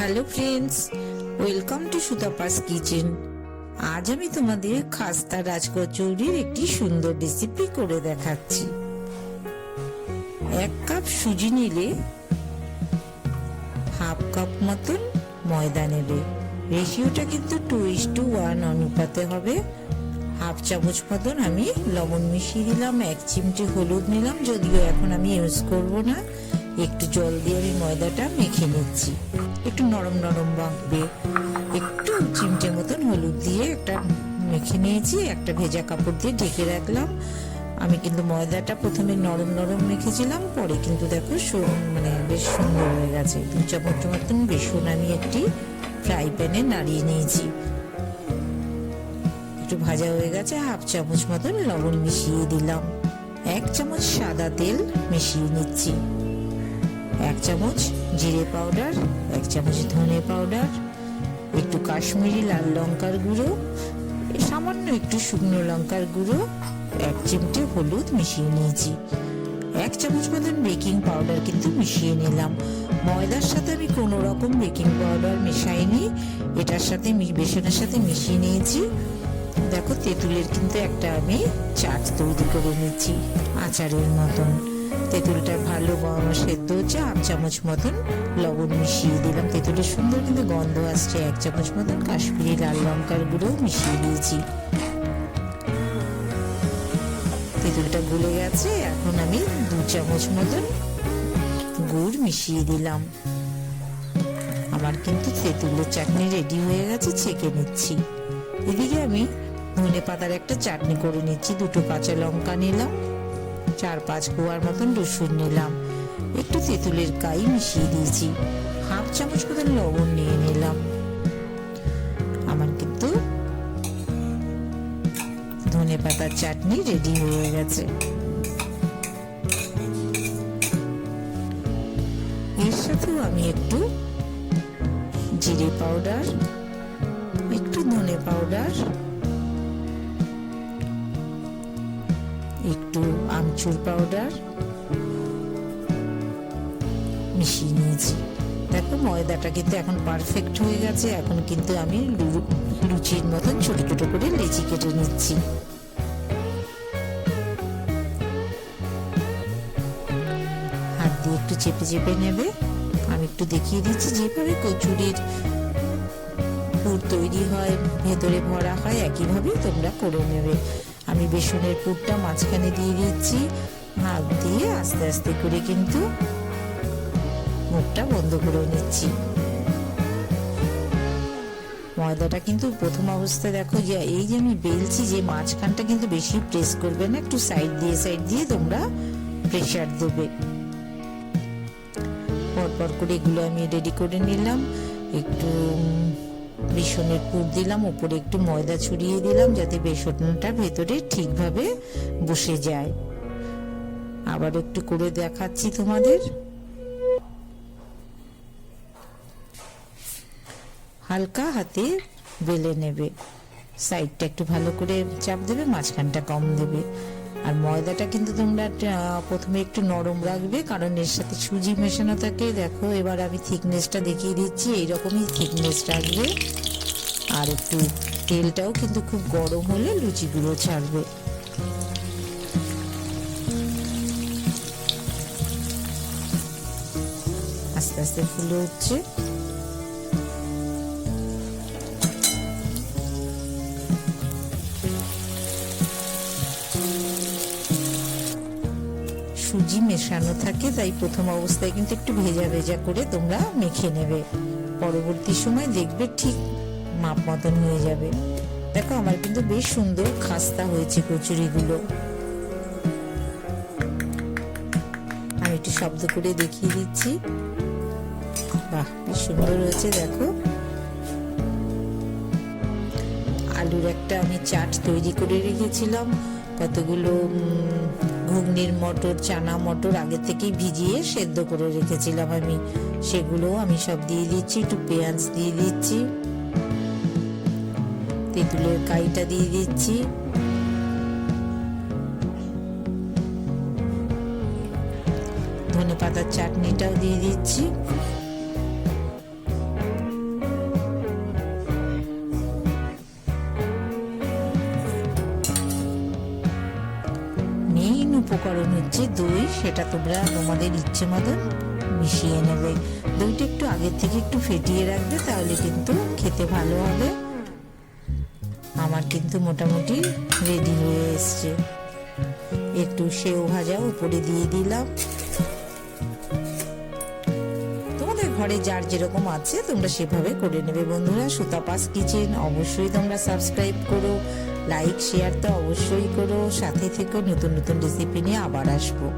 Hello friends, welcome to Sutapa's kitchen. আজ আমি তোমাদের খাস্তা রাজকচৌরির একটি সুন্দর রেসিপি করে দেখাচ্ছি। 1 কাপ সুজি নিলে হাফ কাপ মতন ময়দা নেবে। রেশিওটা কিন্তু 2:1 অনুপাতে হবে। হাফ চামচ মতন আমি লবণ মিশিয়ে দিলাম, 1 চিমটে হলুদ নিলাম, যদিও এখন আমি ইউজ করব না। একটু জল দিয়ে আমি ময়দাটা মেখে নিচ্ছি, একটু নরম নরম মাখবে। একটু চিমটে মতন হলুদ দিয়ে একটা মেখে নিয়েছি, একটা ভেজা কাপড় দিয়ে ঢেকে রাখলাম। আমি কিন্তু ময়দাটা প্রথমে নরম নরম মেখেছিলাম, পরে কিন্তু দেখো বেশ সুন্দর হয়ে গেছে। 2 চামচ মতন বেসন আমি একটি ফ্রাই প্যানে নাড়িয়ে নিয়েছি, একটু ভাজা হয়ে গেছে। হাফ চামচ মতন লবণ মিশিয়ে দিলাম, 1 চামচ সাদা তেল মিশিয়ে নিচ্ছি, 1 চামচ জিরে পাউডার, 1 চামচ ধনে পাউডার, একটু কাশ্মীরি লাল লঙ্কার গুঁড়ো, সামান্য একটু শুকনো লঙ্কার গুঁড়ো, 1 চিমটে হলুদ মিশিয়ে নিয়েছি, 1 চামচ মতন বেকিং পাউডার কিন্তু মিশিয়ে নিলাম। ময়দার সাথে আমি কোনো রকম বেকিং পাউডার মেশাইনি, এটার সাথে বেসনের সাথে মিশিয়ে নিয়েছি। দেখো তেঁতুলের কিন্তু একটা আমি চাট তৈরি করে নিচ্ছি আচারের মতন। তেঁতুলটা ভালো সেদ্ধ হচ্ছে, 1/2 চামচ মতন লবণ মিশিয়ে দিলাম। তেঁতুলের সুন্দর কিন্তু গন্ধ আসছে। 1 চামচ মতন কাশ্মীরি লাল লঙ্কার গুঁড়ো মিশিয়ে দিয়েছি। তেঁতুলটা গলে গেছে, এখন আমি 2 চামচ মতন গুড় মিশিয়ে দিলাম। আমার কিন্তু তেঁতুলের চাটনি রেডি হয়ে গেছে, ছেঁকে নিচ্ছি। এদিকে আমি ধনে পাতার একটা চাটনি করে নিচ্ছি। 2টো কাঁচা লঙ্কা নিলাম, 4-5 কোয়ার মতন রসুন নিলাম, একটু তেঁতুলের কাই মিশিয়ে দিয়েছি, হাফ চামচ মতন লবণ নিয়ে নিলাম। আমার কিন্তু ধনে পাতার চাটনি রেডি হয়ে গেছে। এর সাথেও আমি একটু জিরে পাউডার, একটু ধনে পাউডার, একটু আমচুর পাউডার মিশিয়ে নিয়েছি। দেখো ময়দাটা কিন্তু এখন পারফেক্ট হয়ে গেছে। এখন কিন্তু আমি লুচির মতন ছোট ছোট করে লেচি কেটে নিচ্ছি। হাত দিয়ে একটু চেপে চেপে নেবে। আমি একটু দেখিয়ে দিচ্ছি যেভাবে কচুরির পুর তৈরি হয়, ভেতরে ভরা হয়, একইভাবেই তোমরা করে নেবে। আমি বেসনের পুরটা মাঝখানে দিয়ে দিচ্ছি, হাত দিয়ে আস্তে আস্তে করে কিন্তু মুখটা বন্ধ করে নিচ্ছি। ময়দাটা কিন্তু প্রথম অবস্থায় দেখো যে এই যে আমি বেলছি, যে মাঝখানটা কিন্তু বেশি প্রেস করবে না, একটু সাইড দিয়ে তোমরা প্রেসার দেবে। পরপর করে এগুলো আমি রেডি করে নিলাম। একটু বেসনের পুর দিলাম, উপরে একটু ময়দা ছড়িয়ে দিলাম যাতে বেসনটা ভেতরে ঠিকভাবে বসে যায়। আবার একটু করে দেখাচ্ছি তোমাদের। হালকা হাতে বেলে নেবে, সাইডটা একটু ভালো করে চাপ দেবে, মাঝখানটা কম দেবে। আর ময়দাটা কিন্তু তোমরা প্রথমে একটু নরম রাখবে, কারণ এর সাথে সুজি মেশানো থাকে। দেখো এবার আমি থিকনেসটা দেখিয়ে দিচ্ছি, এইরকমই থিকনেস রাখবে। আর একটু তেলটাও কিন্তু খুব গরম হলে লুচিগুলো ছাড়বে। আস্তে আস্তে ফুলে উঠছে। সুজি মেশানো থাকে, তাই প্রথম অবস্থায় কিন্তু একটু ভেজা ভেজা করে তোমরা মেখে নেবে। পরবর্তী সময় দেখবে ঠিক মাপ মতন হয়ে যাবে। দেখো আমার কিন্তু বেশ সুন্দর খাস্তা হয়েছে কচুরিগুলো। আমি একটু শব্দ করে দেখিয়ে দিচ্ছি। বাহ, বেশ সুন্দর হয়েছে। দেখো আলুর একটা আমি চাট তৈরি করে রেখেছিলাম। কতগুলো ঘুগনির মটর, চানা মটর আগে থেকেই ভিজিয়ে সেদ্ধ করে রেখেছিলাম আমি, সেগুলো আমি সব দিয়ে দিচ্ছি। একটু পেঁয়াজ দিয়ে দিচ্ছি, তেঁতুলের কাইটা দিয়ে দিচ্ছি, ধনে পাতার চাটনিটাও দিয়ে দিচ্ছি। উপকরণ হচ্ছে দই, সেটা তোমরা তোমাদের ইচ্ছে মতন মিশিয়ে নেবে। দইটা একটু আগের থেকে একটু ফেটিয়ে রাখবে, তাহলে কিন্তু খেতে ভালো হবে। আমার কিন্তু মোটামুটি রেডি হয়ে এসছে। একটু সেও ভাজা উপরে দিয়ে দিলাম। তোমাদের ঘরে যার যেরকম আছে তোমরা সেভাবে করে নেবে। বন্ধুরা, সুতাপাস কিচেন অবশ্যই তোমরা সাবস্ক্রাইব করো, লাইক শেয়ার তো অবশ্যই করো, সাথে থেকো, নতুন নতুন রেসিপি নিয়ে আবার আসবো।